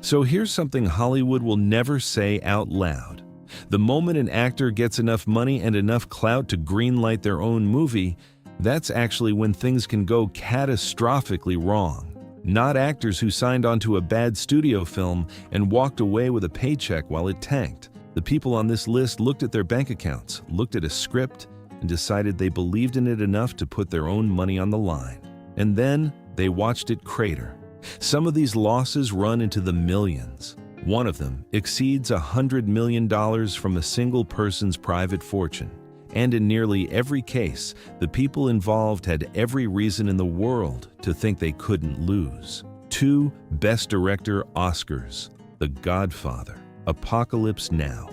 So here's something Hollywood will never say out loud. The moment an actor gets enough money and enough clout to greenlight their own movie, that's actually when things can go catastrophically wrong. Not actors who signed onto a bad studio film and walked away with a paycheck while it tanked. The people on this list looked at their bank accounts, looked at a script, and decided they believed in it enough to put their own money on the line. And then they watched it crater. Some of these losses run into the millions. One of them exceeds $100 million from a single person's private fortune. And in nearly every case, the people involved had every reason in the world to think they couldn't lose. 2 Best Director Oscars: The Godfather, Apocalypse Now.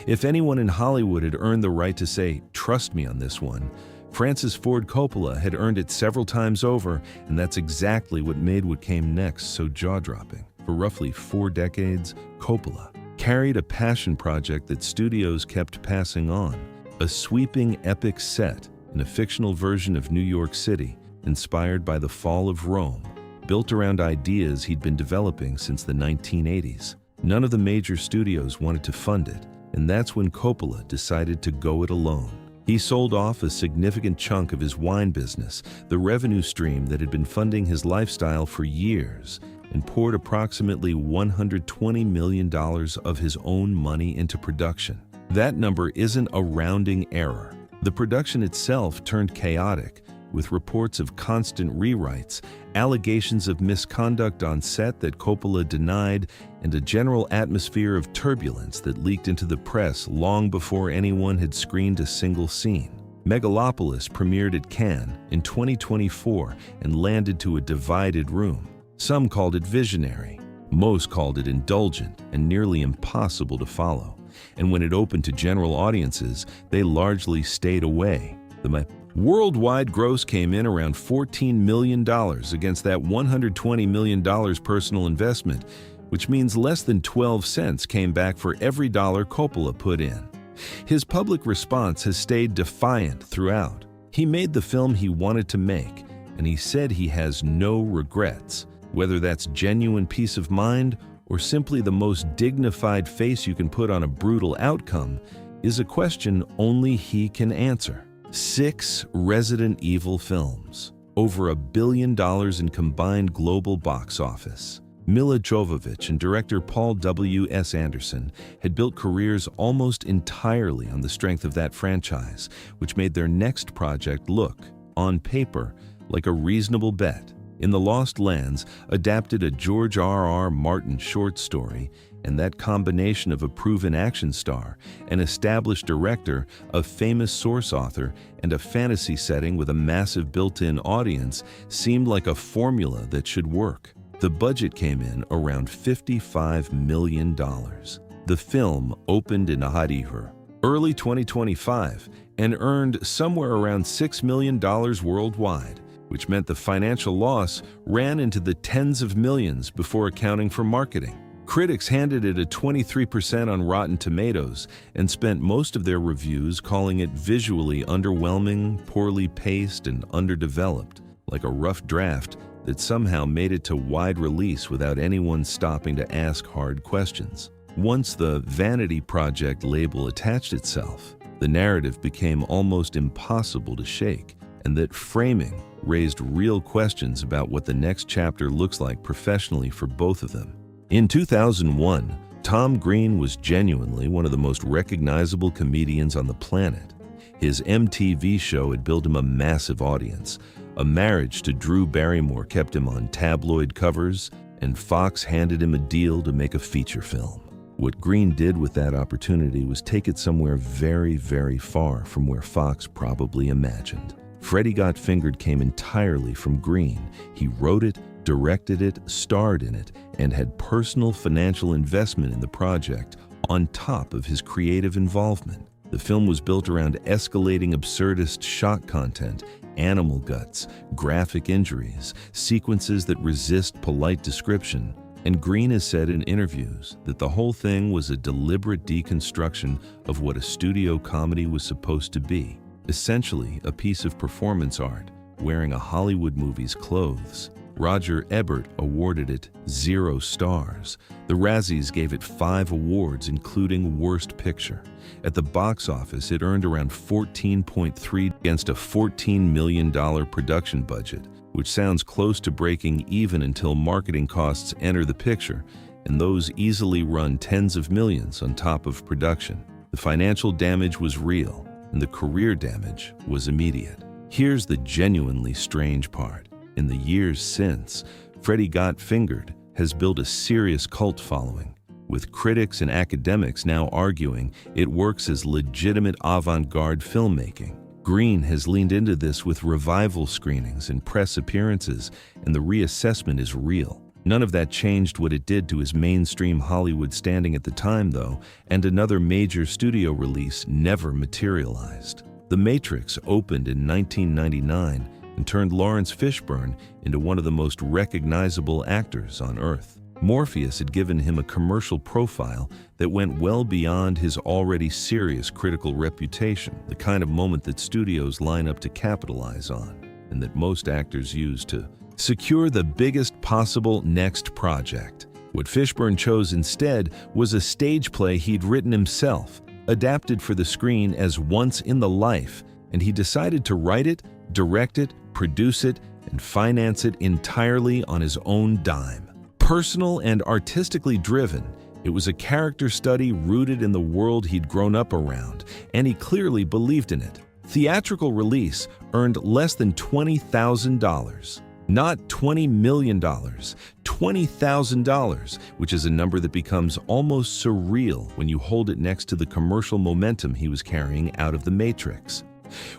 If anyone in Hollywood had earned the right to say, "Trust me on this one," Francis Ford Coppola had earned it several times over, and that's exactly what made what came next so jaw-dropping. For roughly 4 decades, Coppola carried a passion project that studios kept passing on. A sweeping epic set in a fictional version of New York City, inspired by the fall of Rome, built around ideas he'd been developing since the 1980s. None of the major studios wanted to fund it, and that's when Coppola decided to go it alone. He sold off a significant chunk of his wine business, the revenue stream that had been funding his lifestyle for years, and poured approximately $120 million of his own money into production. That number isn't a rounding error. The production itself turned chaotic, with reports of constant rewrites, allegations of misconduct on set that Coppola denied, and a general atmosphere of turbulence that leaked into the press long before anyone had screened a single scene. Megalopolis premiered at Cannes in 2024 and landed to a divided room. Some called it visionary, most called it indulgent and nearly impossible to follow. And when it opened to general audiences, they largely stayed away. The worldwide gross came in around $14 million against that $120 million personal investment, which means less than 12 cents came back for every dollar Coppola put in. His public response has stayed defiant throughout. He made the film he wanted to make, and he said he has no regrets. Whether that's genuine peace of mind or simply the most dignified face you can put on a brutal outcome is a question only he can answer. 6 Resident Evil films, over $1 billion in combined global box office. Milla Jovovich and director Paul W.S. Anderson had built careers almost entirely on the strength of that franchise, which made their next project look, on paper, like a reasonable bet. In The Lost Lands, adapted a George R.R. Martin short story, and that combination of a proven action star, an established director, a famous source author, and a fantasy setting with a massive built-in audience seemed like a formula that should work. The budget came in around $55 million. The film opened in early 2025 and earned somewhere around $6 million worldwide, which meant the financial loss ran into the tens of millions before accounting for marketing. Critics handed it a 23% on Rotten Tomatoes and spent most of their reviews calling it visually underwhelming, poorly paced, and underdeveloped, like a rough draft that somehow made it to wide release without anyone stopping to ask hard questions. Once the Vanity Project label attached itself, the narrative became almost impossible to shake, and that framing raised real questions about what the next chapter looks like professionally for both of them. In 2001, Tom Green was genuinely one of the most recognizable comedians on the planet. His MTV show had built him a massive audience. A marriage to Drew Barrymore kept him on tabloid covers, and Fox handed him a deal to make a feature film. What Green did with that opportunity was take it somewhere very, very far from where Fox probably imagined. Freddie Got Fingered came entirely from Green. He wrote it, directed it, starred in it, and had personal financial investment in the project on top of his creative involvement. The film was built around escalating absurdist shock content, animal guts, graphic injuries, sequences that resist polite description, and Green has said in interviews that the whole thing was a deliberate deconstruction of what a studio comedy was supposed to be, essentially a piece of performance art, wearing a Hollywood movie's clothes. Roger Ebert awarded it 0 stars. The Razzies gave it 5 awards, including Worst Picture. At the box office, it earned around $14.3 against a $14 million production budget, which sounds close to breaking even until marketing costs enter the picture, and those easily run tens of millions on top of production. The financial damage was real, and the career damage was immediate. Here's the genuinely strange part. In the years since, Freddy Got Fingered has built a serious cult following, with critics and academics now arguing it works as legitimate avant-garde filmmaking. Green has leaned into this with revival screenings and press appearances, and the reassessment is real. None of that changed what it did to his mainstream Hollywood standing at the time, though, and another major studio release never materialized. The Matrix opened in 1999 and turned Laurence Fishburne into one of the most recognizable actors on Earth. Morpheus had given him a commercial profile that went well beyond his already serious critical reputation, the kind of moment that studios line up to capitalize on, and that most actors use to secure the biggest possible next project. What Fishburne chose instead was a stage play he'd written himself, adapted for the screen as Once in the Life, and he decided to write it, direct it, produce it, and finance it entirely on his own dime. Personal and artistically driven, it was a character study rooted in the world he'd grown up around, and he clearly believed in it. Theatrical release earned less than $20,000. Not $20 million, $20,000, which is a number that becomes almost surreal when you hold it next to the commercial momentum he was carrying out of The Matrix.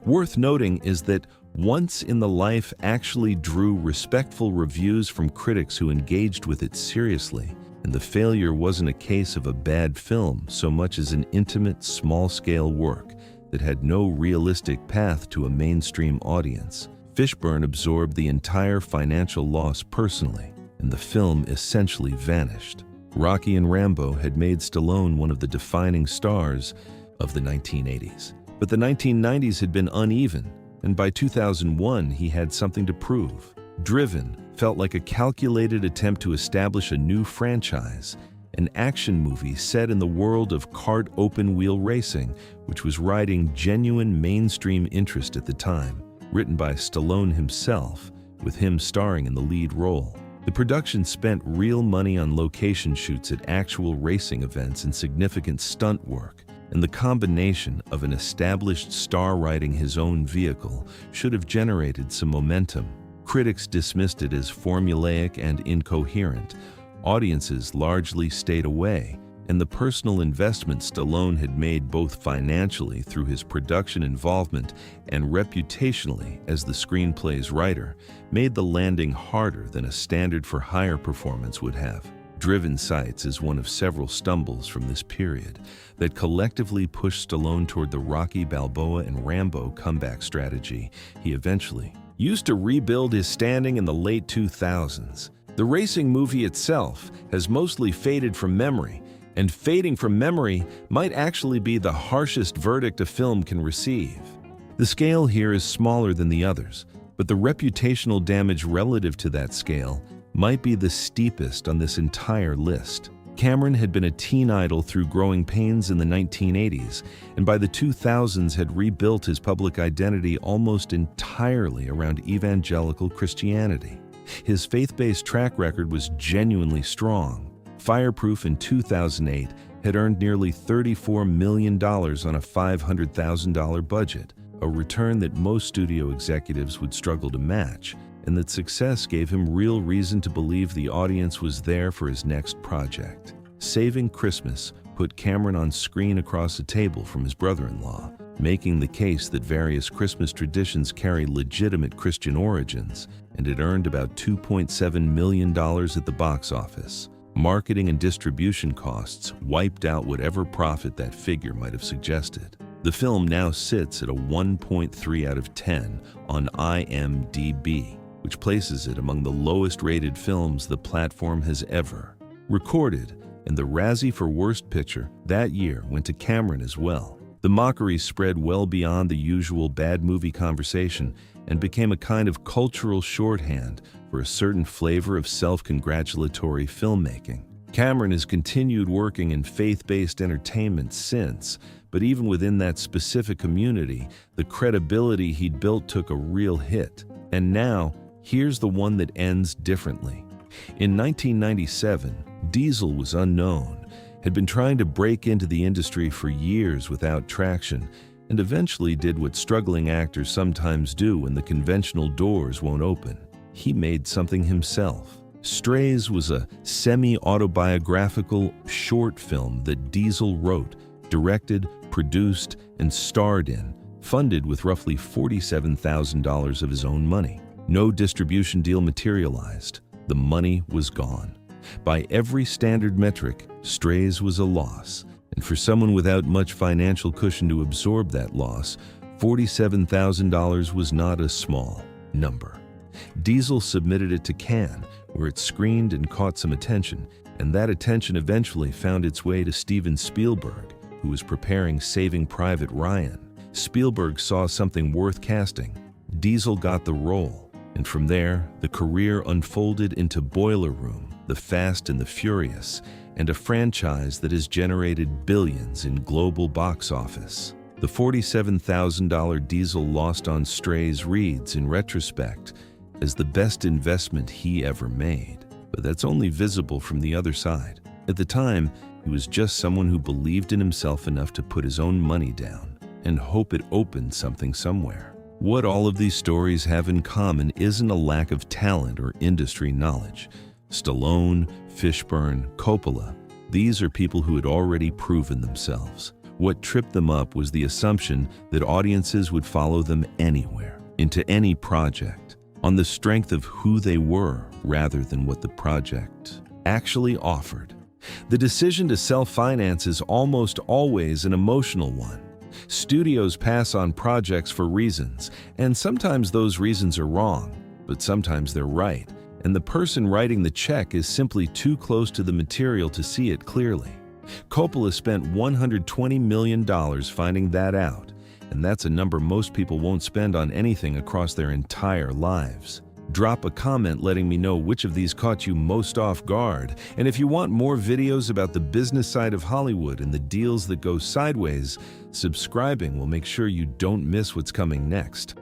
Worth noting is that Once in the Life actually drew respectful reviews from critics who engaged with it seriously, and the failure wasn't a case of a bad film so much as an intimate, small-scale work that had no realistic path to a mainstream audience. Fishburne absorbed the entire financial loss personally, and the film essentially vanished. Rocky and Rambo had made Stallone one of the defining stars of the 1980s. But the 1990s had been uneven, and by 2001 he had something to prove. Driven felt like a calculated attempt to establish a new franchise, an action movie set in the world of kart open-wheel racing, which was riding genuine mainstream interest at the time. Written by Stallone himself, with him starring in the lead role. The production spent real money on location shoots at actual racing events and significant stunt work, and the combination of an established star riding his own vehicle should have generated some momentum. Critics dismissed it as formulaic and incoherent. Audiences largely stayed away, and the personal investment Stallone had made both financially through his production involvement and reputationally as the screenplay's writer made the landing harder than a standard-for-hire performance would have. Driven cites as one of several stumbles from this period that collectively pushed Stallone toward the Rocky Balboa and Rambo comeback strategy he eventually used to rebuild his standing in the late 2000s. The racing movie itself has mostly faded from memory, and fading from memory might actually be the harshest verdict a film can receive. The scale here is smaller than the others, but the reputational damage relative to that scale might be the steepest on this entire list. Cameron had been a teen idol through Growing Pains in the 1980s, and by the 2000s had rebuilt his public identity almost entirely around evangelical Christianity. His faith-based track record was genuinely strong. Fireproof in 2008 had earned nearly $34 million on a $500,000 budget, a return that most studio executives would struggle to match, and that success gave him real reason to believe the audience was there for his next project. Saving Christmas put Cameron on screen across a table from his brother-in-law, making the case that various Christmas traditions carry legitimate Christian origins, and it earned about $2.7 million at the box office. Marketing and distribution costs wiped out whatever profit that figure might have suggested. The film now sits at a 1.3 out of 10 on IMDb, which places it among the lowest-rated films the platform has ever recorded, and the Razzie for Worst Picture that year went to Cameron as well. The The mockery spread well beyond the usual bad movie conversation and became a kind of cultural shorthand for a certain flavor of self-congratulatory filmmaking. Cameron has continued working in faith-based entertainment since, but even within that specific community, the credibility he'd built took a real hit. And now, here's the one that ends differently. In 1997, Diesel was unknown, had been trying to break into the industry for years without traction, and eventually did what struggling actors sometimes do when the conventional doors won't open. He made something himself. Strays was a semi-autobiographical short film that Diesel wrote, directed, produced, and starred in, funded with roughly $47,000 of his own money. No distribution deal materialized. The money was gone. By every standard metric, Strays was a loss, and for someone without much financial cushion to absorb that loss, $47,000 was not a small number. Diesel submitted it to Cannes, where it screened and caught some attention, and that attention eventually found its way to Steven Spielberg, who was preparing Saving Private Ryan. Spielberg saw something worth casting. Diesel got the role, and from there, the career unfolded into Boiler Room, The Fast and the Furious, and a franchise that has generated billions in global box office. The $47,000 Diesel lost on Strays reads, in retrospect, as the best investment he ever made. But that's only visible from the other side. At the time, he was just someone who believed in himself enough to put his own money down and hope it opened something somewhere. What all of these stories have in common isn't a lack of talent or industry knowledge. Stallone, Fishburne, Coppola, these are people who had already proven themselves. What tripped them up was the assumption that audiences would follow them anywhere, into any project, on the strength of who they were rather than what the project actually offered. The decision to self-finance is almost always an emotional one. Studios pass on projects for reasons, and sometimes those reasons are wrong, but sometimes they're right, and the person writing the check is simply too close to the material to see it clearly. Coppola spent $120 million finding that out, and that's a number most people won't spend on anything across their entire lives. Drop a comment letting me know which of these caught you most off guard, and if you want more videos about the business side of Hollywood and the deals that go sideways, subscribing will make sure you don't miss what's coming next.